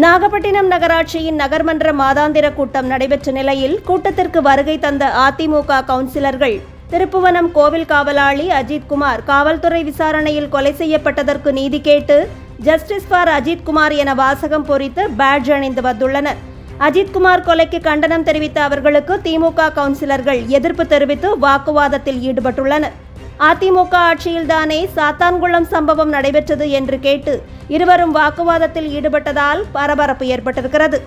நாகப்பட்டினம் நகராட்சியின் நகர்மன்ற மாதாந்திர கூட்டம் நடைபெற்ற நிலையில் கூட்டத்திற்கு வருகை தந்த அதிமுக கவுன்சிலர்கள் திருப்புவனம் கோவில் காவலாளி அஜித்குமார் காவல்துறை விசாரணையில் கொலை செய்யப்பட்டதற்கு நீதி கேட்டு ஜஸ்டிஸ் ஃபார் அஜித்குமார் என வாசகம் பொறித்து பேட்ஜ் அணிந்து வந்துள்ளனர். அஜித்குமார் கொலைக்கு கண்டனம் தெரிவித்த அவர்களுக்கு திமுக கவுன்சிலர்கள் எதிர்ப்பு தெரிவித்து வாக்குவாதத்தில் ஈடுபட்டுள்ளனர். அதிமுக ஆட்சியில்தானே சாத்தான்குளம் சம்பவம் நடைபெற்றது என்று கேட்டு இருவரும் வாக்குவாதத்தில் ஈடுபட்டதால் பரபரப்பு ஏற்பட்டிருக்கிறது.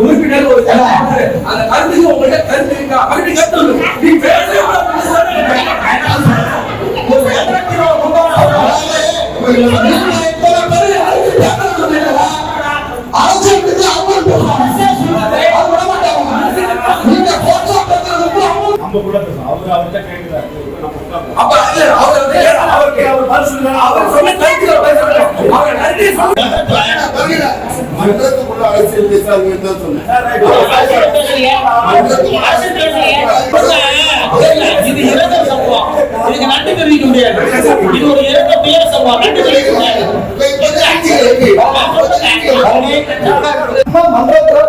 உறுப்பினர் ஒரு அந்த கருத்துக்கு உங்கள்கிட்ட கருத்து இருக்கா அப்படி கருத்து நீ மன்றத்துக்குள்ள அரசியல் பேசாதீங்க தான் சொன்னேன். இது இறந்த சம்பவம், இதுக்கு நன்றி தெரிவிக்க முடியாது. இது ஒரு இறந்த பேர சம்பவம், நன்றி தெரிவிக்க முடியாது. மன்றத்துல